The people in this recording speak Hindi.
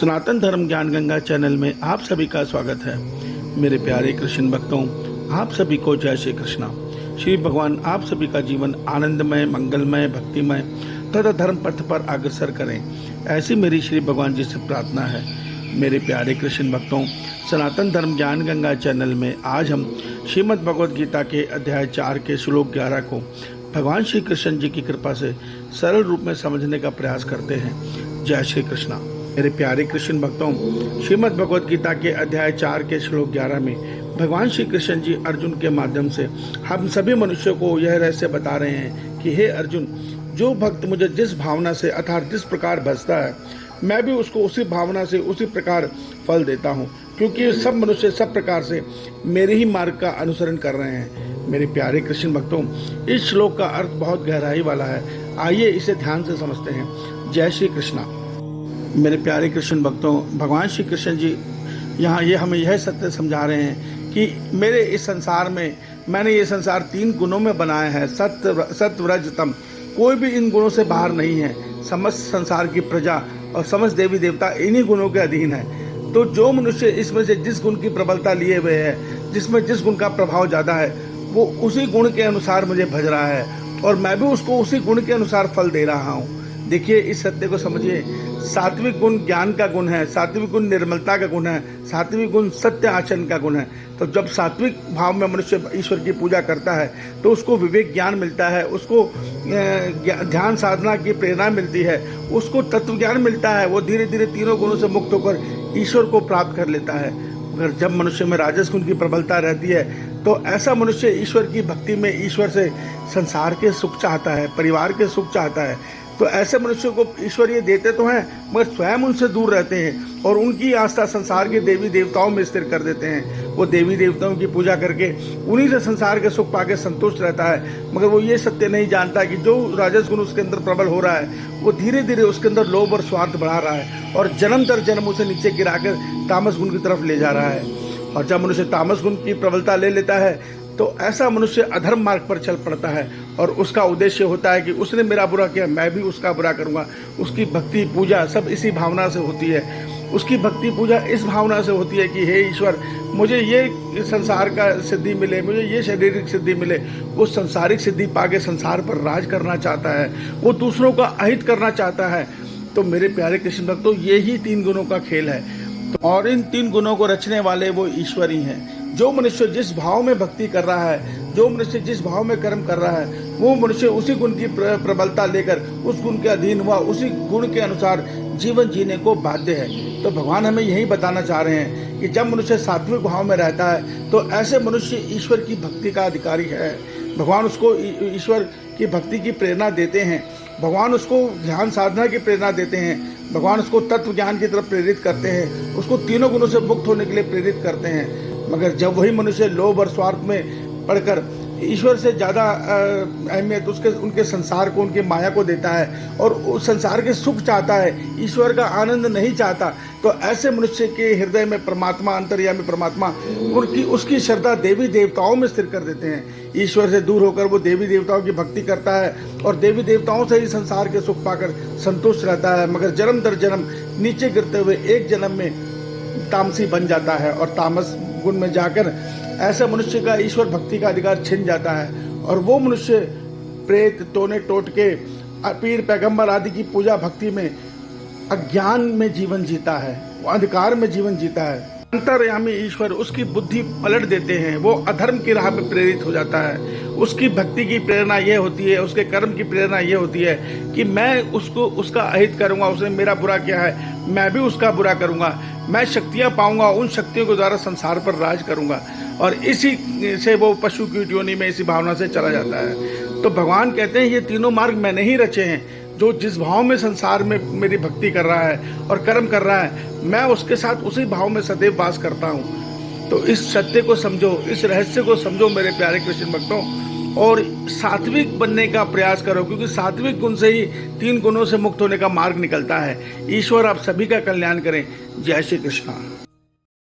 सनातन धर्म ज्ञान गंगा चैनल में आप सभी का स्वागत है। मेरे प्यारे कृष्ण भक्तों, आप सभी को जय श्री कृष्णा। श्री भगवान आप सभी का जीवन आनंदमय, मंगलमय, भक्तिमय तथा धर्म पथ पर अग्रसर करें, ऐसी मेरी श्री भगवान जी से प्रार्थना है। मेरे प्यारे कृष्ण भक्तों, सनातन धर्म ज्ञान गंगा चैनल में आज हम श्रीमद् भगवद गीता के अध्याय 4 के श्लोक 11 को भगवान श्री कृष्ण जी की कृपा से सरल रूप में समझने का प्रयास करते हैं। जय श्री कृष्णा। मेरे प्यारे कृष्ण भक्तों, श्रीमद् भगवद गीता के अध्याय 4 के श्लोक 11 में भगवान श्री कृष्ण जी अर्जुन के माध्यम से हम सभी मनुष्यों को यह रहस्य बता रहे हैं कि हे अर्जुन, जो भक्त मुझे जिस भावना से अर्थात जिस प्रकार भजता है, मैं भी उसको उसी भावना से उसी प्रकार फल देता हूँ, क्योंकि सब मनुष्य सब प्रकार से मेरे ही मार्ग का अनुसरण कर रहे हैं। मेरे प्यारे कृष्ण भक्तों, इस श्लोक का अर्थ बहुत गहराई वाला है। आइए इसे ध्यान से समझते हैं। जय श्री कृष्णा। मेरे प्यारे कृष्ण भक्तों, भगवान श्री कृष्ण जी यहाँ हमें यह सत्य समझा रहे हैं कि मेरे इस संसार में मैंने ये संसार 3 गुणों में बनाया है, सत्य रज तम। कोई भी इन गुणों से बाहर नहीं है। समस्त संसार की प्रजा और समस्त देवी देवता इन्हीं गुणों के अधीन है। तो जो मनुष्य इसमें से जिस गुण की प्रबलता लिए हुए है, जिसमें जिस गुण का प्रभाव ज़्यादा है, वो उसी गुण के अनुसार मुझे भज रहा है और मैं भी उसको उसी गुण के अनुसार फल दे रहा हूँ। देखिए, इस सत्य को समझिए। सात्विक गुण ज्ञान का गुण है, सात्विक गुण निर्मलता का गुण है, सात्विक गुण सत्य आचरण का गुण है। तो जब सात्विक भाव में मनुष्य ईश्वर की पूजा करता है तो उसको विवेक ज्ञान मिलता है, उसको ध्यान साधना की प्रेरणा मिलती है, उसको तत्व ज्ञान मिलता है। वो धीरे धीरे तीनों गुणों से मुक्त होकर ईश्वर को प्राप्त कर लेता है। अगर जब मनुष्य में राजस गुण की प्रबलता रहती है तो ऐसा मनुष्य ईश्वर की भक्ति में ईश्वर से संसार के सुख चाहता है, परिवार के सुख चाहता है। तो ऐसे मनुष्यों को ईश्वर ये देते तो हैं, मगर स्वयं उनसे दूर रहते हैं और उनकी आस्था संसार के देवी देवताओं में स्थिर कर देते हैं। वो देवी देवताओं की पूजा करके उन्हीं से संसार के सुख पाके संतुष्ट रहता है, मगर वो ये सत्य नहीं जानता कि जो राजस गुण उसके अंदर प्रबल हो रहा है, वो धीरे धीरे उसके अंदर लोभ और स्वार्थ बढ़ा रहा है और जन्म दर जन्म उसे नीचे गिराकर तामस गुण की तरफ ले जा रहा है। और जब मनुष्य तामस गुण की प्रबलता ले लेता है तो ऐसा मनुष्य अधर्म मार्ग पर चल पड़ता है और उसका उद्देश्य होता है कि उसने मेरा बुरा किया, मैं भी उसका बुरा करूंगा। उसकी भक्ति पूजा सब इसी भावना से होती है। उसकी भक्ति पूजा इस भावना से होती है कि हे ईश्वर, मुझे ये संसार का सिद्धि मिले, मुझे ये शारीरिक सिद्धि मिले। वो संसारिक सिद्धि पाके संसार पर राज करना चाहता है, वो दूसरों का अहित करना चाहता है। तो मेरे प्यारे कृष्ण भक्तों, ये ही 3 गुणों का खेल है। और इन 3 गुणों को रचने वाले वो ईश्वर ही हैं। जो मनुष्य जिस भाव में भक्ति कर रहा है, जो मनुष्य जिस भाव में कर्म कर रहा है, वो मनुष्य उसी गुण की प्रबलता लेकर उस गुण के अधीन हुआ, उसी गुण के अनुसार जीवन जीने को बाध्य है। तो भगवान हमें यही बताना चाह रहे हैं कि जब मनुष्य सात्विक भाव में रहता है तो ऐसे मनुष्य ईश्वर की भक्ति का अधिकारी है। भगवान उसको ईश्वर की भक्ति की प्रेरणा देते हैं, भगवान उसको ध्यान साधना की प्रेरणा देते हैं, भगवान उसको तत्व ज्ञान की तरफ प्रेरित करते हैं, उसको तीनों गुणों से मुक्त होने के लिए प्रेरित करते हैं। मगर जब वही मनुष्य लोभ और स्वार्थ में पड़कर ईश्वर से ज़्यादा अहमियत उनके संसार को, उनकी माया को देता है और उस संसार के सुख चाहता है, ईश्वर का आनंद नहीं चाहता, तो ऐसे मनुष्य के हृदय में परमात्मा, अंतर्यामी परमात्मा उसकी श्रद्धा देवी देवताओं में स्थिर कर देते हैं। ईश्वर से दूर होकर वो देवी देवताओं की भक्ति करता है और देवी देवताओं से ही संसार के सुख पाकर संतुष्ट रहता है, मगर जन्म दर जन्म नीचे गिरते हुए एक जन्म में तामसी बन जाता है और तामस गुण में जाकर ऐसा मनुष्य का ईश्वर भक्ति का अधिकार छिन जाता है और वो मनुष्य प्रेत, टोने टोटके, पीर, पैगंबर आदि की पूजा भक्ति में अज्ञान में जीवन जीता है, वो अंधकार में जीवन जीता है। अंतर्यामी ईश्वर उसकी बुद्धि पलट देते हैं, वो अधर्म की राह पे प्रेरित हो जाता है। उसकी भक्ति की प्रेरणा ये होती है, उसके कर्म की प्रेरणा ये होती है कि मैं उसका अहित करूंगा, उसने मेरा बुरा किया है, मैं भी उसका बुरा करूंगा, मैं शक्तियां पाऊंगा, उन शक्तियों के द्वारा संसार पर राज करूंगा। और इसी से वो पशु की योनि में इसी भावना से चला जाता है। तो भगवान कहते हैं ये तीनों मार्ग मैंने ही रचे हैं। जो जिस भाव में संसार में मेरी भक्ति कर रहा है और कर्म कर रहा है, मैं उसके साथ उसी भाव में सदैव वास करता हूँ। तो इस सत्य को समझो, इस रहस्य को समझो मेरे प्यारे कृष्ण भक्तों, और सात्विक बनने का प्रयास करो, क्योंकि सात्विक गुण से ही 3 गुणों से मुक्त होने का मार्ग निकलता है। ईश्वर आप सभी का कल्याण करें। जय श्री कृष्णा।